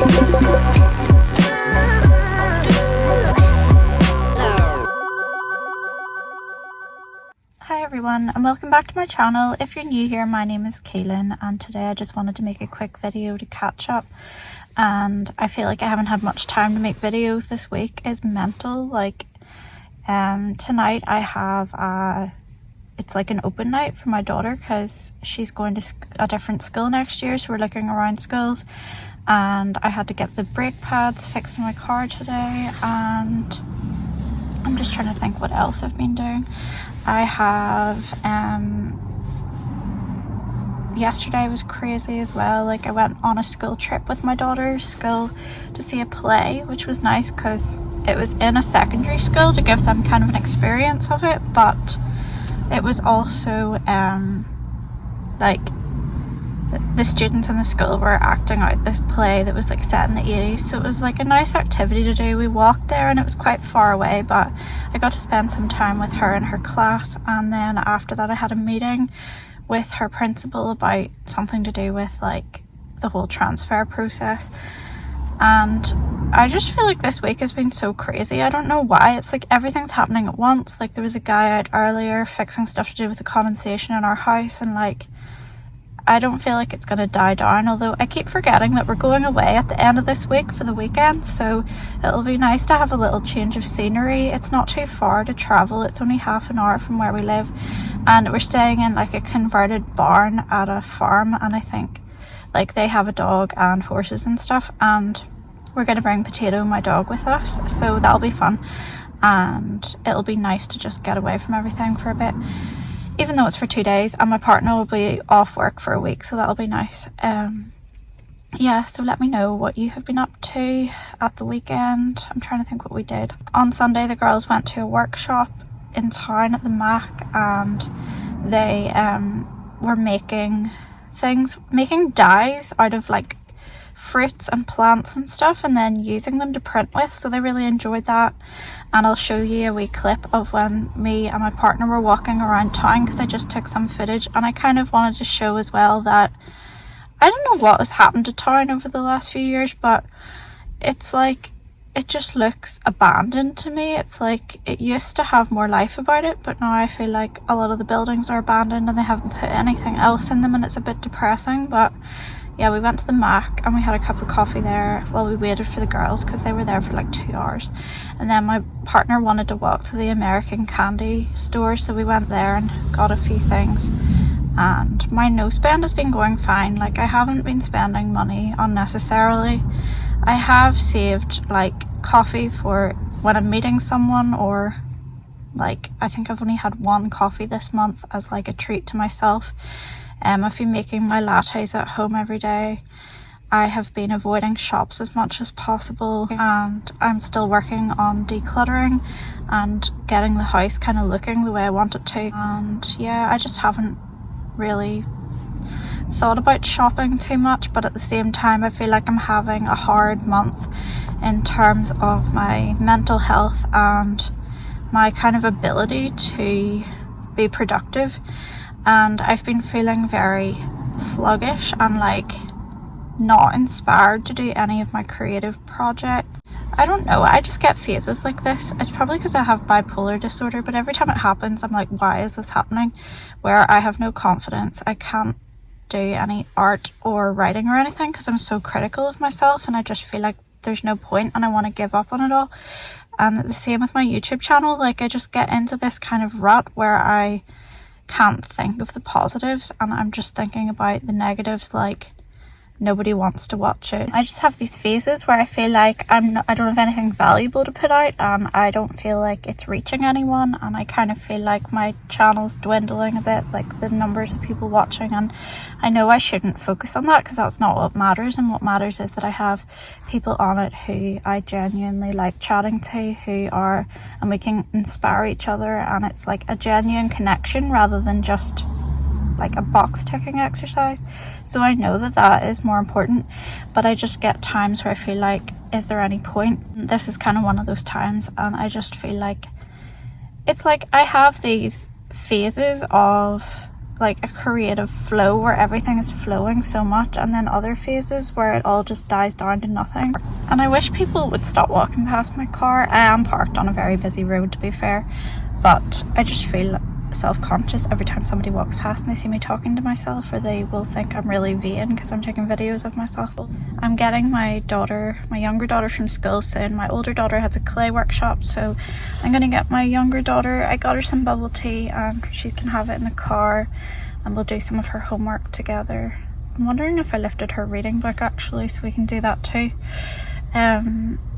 Hi everyone and welcome back to my channel. If you're new here, my name is Kaylin and today I just wanted to make a quick video to catch up, and I feel like I haven't had much time to make videos this week. Is mental. Like tonight I have it's like an open night for my daughter because she's going to a different school next year, so we're looking around schools, and I had to get the brake pads fixed in my car today, and I'm just trying to think what else I've been doing. I have yesterday was crazy as well. Like I went on a school trip with my daughter's school to see a play, which was nice because it was in a secondary school to give them kind of an experience of it, but it was also like the students in the school were acting out this play that was like set in the 80s, so it was like a nice activity to do. We walked there and it was quite far away, but I got to spend some time with her and her class, and then after that I had a meeting with her principal about something to do with like the whole transfer process. And I just feel like this week has been so crazy. I don't know why. It's like everything's happening at once. Like there was a guy out earlier fixing stuff to do with the condensation in our house, and like I don't feel like it's going to die down, although I keep forgetting that we're going away at the end of this week for the weekend, so it'll be nice to have a little change of scenery. It's not too far to travel. It's only half an hour from where we live, and we're staying in like a converted barn at a farm, and I think like they have a dog and horses and stuff, and we're going to bring Potato, my dog, with us, so that'll be fun, and it'll be nice to just get away from everything for a bit, even though it's for 2 days, and my partner will be off work for a week, so that'll be nice. Yeah, so let me know what you have been up to at the weekend. I'm trying to think what we did. On Sunday the girls went to a workshop in town at the Mac, and they were making dyes out of like fruits and plants and stuff, and then using them to print with, so they really enjoyed that. And I'll show you a wee clip of when me and my partner were walking around town, because I just took some footage, and I kind of wanted to show as well that I don't know what has happened to town over the last few years, but it's like it just looks abandoned to me. It's like it used to have more life about it, but now I feel like a lot of the buildings are abandoned and they haven't put anything else in them, and it's a bit depressing. But yeah, we went to the Mac and we had a cup of coffee there while we waited for the girls, because they were there for like 2 hours, and then my partner wanted to walk to the American candy store, so we went there and got a few things. And my no spend has been going fine. Like I haven't been spending money unnecessarily. I have saved like coffee for when I'm meeting someone, or like I think I've only had one coffee this month as like a treat to myself. I've been making my lattes at home every day. I have been avoiding shops as much as possible, and I'm still working on decluttering and getting the house kind of looking the way I want it to. And yeah, I just haven't really thought about shopping too much, but at the same time I feel like I'm having a hard month in terms of my mental health and my kind of ability to be productive, and I've been feeling very sluggish and like not inspired to do any of my creative projects. I don't know, I just get phases like this. It's probably because I have bipolar disorder, but every time it happens I'm like, why is this happening? Where I have no confidence, I can't do any art or writing or anything because I'm so critical of myself, and I just feel like there's no point and I want to give up on it all. And the same with my YouTube channel, like I just get into this kind of rut where I can't think of the positives and I'm just thinking about the negatives, like nobody wants to watch it. I just have these phases where I feel like I don't have anything valuable to put out, and I don't feel like it's reaching anyone, and I kind of feel like my channel's dwindling a bit, like the numbers of people watching, and I know I shouldn't focus on that because that's not what matters, and what matters is that I have people on it who I genuinely like chatting to, and we can inspire each other, and it's like a genuine connection rather than just like a box ticking exercise. So I know that that is more important, but I just get times where I feel like, is there any point? This is kind of one of those times, and I just feel like it's like I have these phases of like a creative flow where everything is flowing so much, and then other phases where it all just dies down to nothing. And I wish people would stop walking past my car. I am parked on a very busy road, to be fair, but I just feel self-conscious every time somebody walks past and they see me talking to myself, or they will think I'm really vain because I'm taking videos of myself. I'm getting my younger daughter from school soon. My older daughter has a clay workshop, so I'm gonna get my younger daughter, I got her some bubble tea and she can have it in the car, and we'll do some of her homework together. I'm wondering if I lifted her reading book actually, so we can do that too.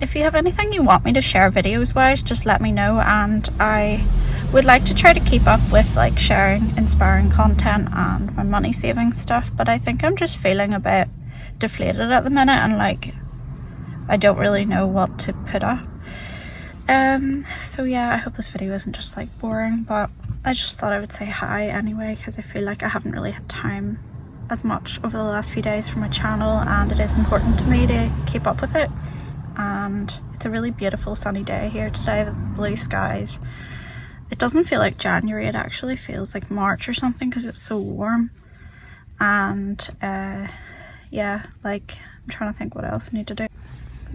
If you have anything you want me to share videos wise, just let me know, and I would like to try to keep up with like sharing inspiring content and my money saving stuff, but I think I'm just feeling a bit deflated at the minute, and like I don't really know what to put up. So yeah, I hope this video isn't just like boring, but I just thought I would say hi anyway, because I feel like I haven't really had time as much over the last few days for my channel, and it is important to me to keep up with it. And it's a really beautiful sunny day here today, the blue skies. It doesn't feel like January, it actually feels like March or something because it's so warm. And yeah, like I'm trying to think what else I need to do.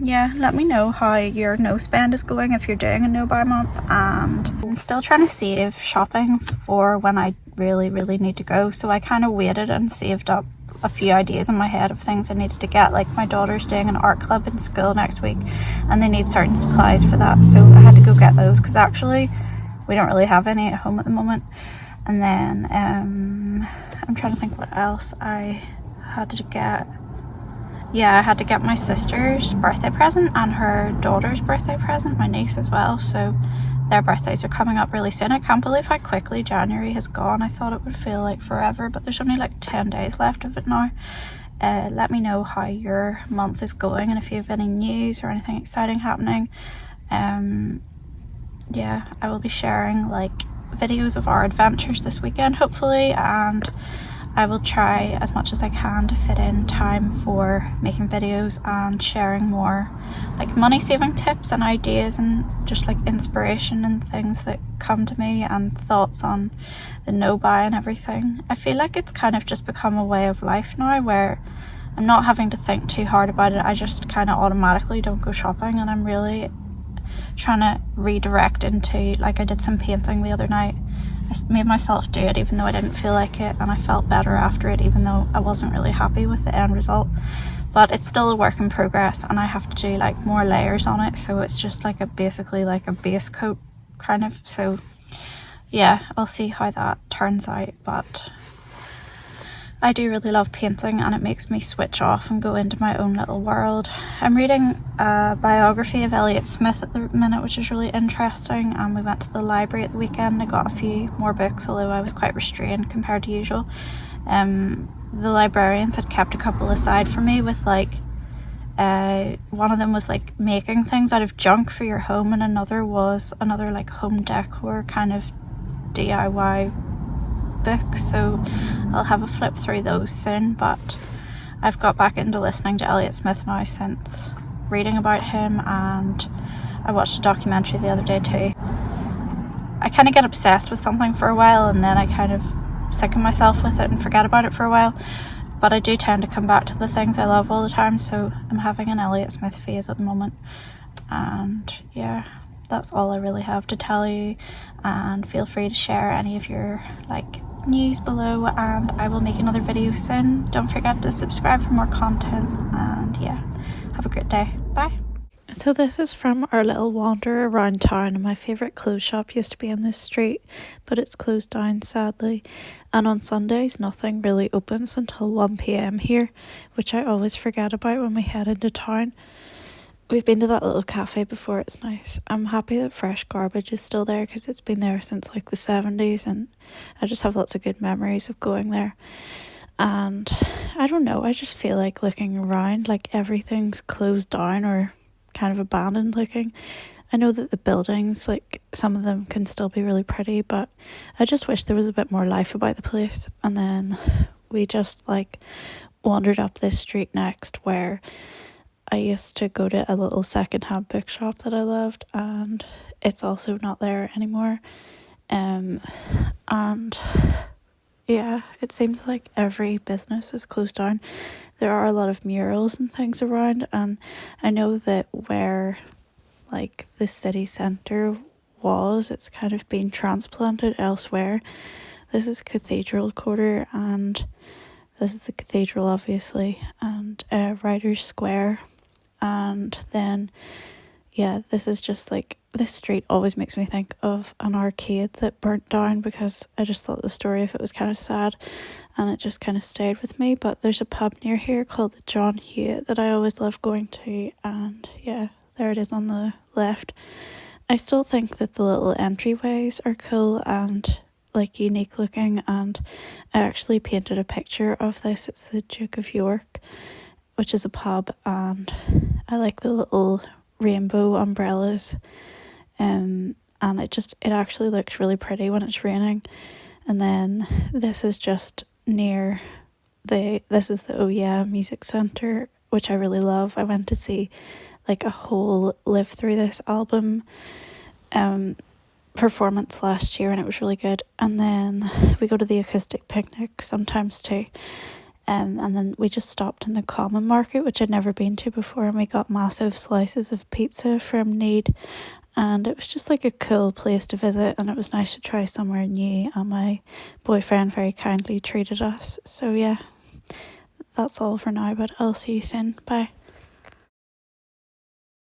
Yeah, let me know how your no spend is going if you're doing a no buy month. And I'm still trying to save shopping for when I really need to go, so I kind of waited and saved up a few ideas in my head of things I needed to get. Like my daughter's doing an art club in school next week and they need certain supplies for that, so I had to go get those because actually we don't really have any at home at the moment. And then I'm trying to think what else I had to get. Yeah, I had to get my sister's birthday present and her daughter's birthday present, my niece as well, so their birthdays are coming up really soon. I can't believe how quickly January has gone. I thought it would feel like forever, but there's only like 10 days left of it now. Let me know how your month is going and if you have any news or anything exciting happening. Yeah, I will be sharing like videos of our adventures this weekend hopefully, and I will try as much as I can to fit in time for making videos and sharing more like money saving tips and ideas and just like inspiration and things that come to me and thoughts on the no buy and everything. I feel like it's kind of just become a way of life now where I'm not having to think too hard about it. I just kind of automatically don't go shopping, and I'm really trying to redirect into, like I did some painting the other night. I made myself do it even though I didn't feel like it, and I felt better after it even though I wasn't really happy with the end result. But it's still a work in progress and I have to do like more layers on it, so it's just like basically like a base coat kind of. So yeah, I'll see how that turns out, but I do really love painting and it makes me switch off and go into my own little world. I'm reading a biography of Elliot Smith at the minute, which is really interesting, and we went to the library at the weekend. I got a few more books, although I was quite restrained compared to usual. The librarians had kept a couple aside for me with like, one of them was like making things out of junk for your home, and another was another like home decor kind of DIY book, so I'll have a flip through those soon. But I've got back into listening to Elliot Smith now since reading about him, and I watched a documentary the other day too. I kind of get obsessed with something for a while and then I kind of sicken myself with it and forget about it for a while, but I do tend to come back to the things I love all the time, so I'm having an Elliot Smith phase at the moment. And yeah, that's all I really have to tell you, and feel free to share any of your like news below, and I will make another video soon. Don't forget to subscribe for more content, and yeah, have a great day. Bye. So this is from our little wander around town, and my favourite clothes shop used to be in this street, but it's closed down sadly, and on Sundays nothing really opens until 1 p.m. here, which I always forget about when we head into town. We've been to that little cafe before, it's nice. I'm happy that Fresh Garbage is still there because it's been there since like the 70s, and I just have lots of good memories of going there. And I don't know, I just feel like looking around, like everything's closed down or kind of abandoned looking. I know that the buildings, like some of them can still be really pretty, but I just wish there was a bit more life about the place. And then we just like wandered up this street next where I used to go to a little second-hand bookshop that I loved, and it's also not there anymore. And Yeah, it seems like every business is closed down. There are a lot of murals and things around, and I know that where like the city centre was, it's kind of been transplanted elsewhere. This is Cathedral Quarter, and this is the cathedral, obviously, and Writers Square, and then yeah, this is just like, this street always makes me think of an arcade that burnt down, because I just thought the story of it was kind of sad and it just kind of stayed with me. But there's a pub near here called the John Hewitt that I always love going to, and yeah, there it is on the left. I still think that the little entryways are cool and like unique looking, and I actually painted a picture of this. It's the Duke of York, which is a pub, and I like the little rainbow umbrellas, and it actually looks really pretty when it's raining. And then this is just near this is the Oh Yeah Music Centre, which I really love. I went to see like a whole Live Through This album performance last year, and it was really good. And then we go to the Acoustic Picnic sometimes too. And then we just stopped in the Common Market, which I'd never been to before, and we got massive slices of pizza from Need, and it was just like a cool place to visit, and it was nice to try somewhere new, and my boyfriend very kindly treated us. So yeah, that's all for now, but I'll see you soon. Bye.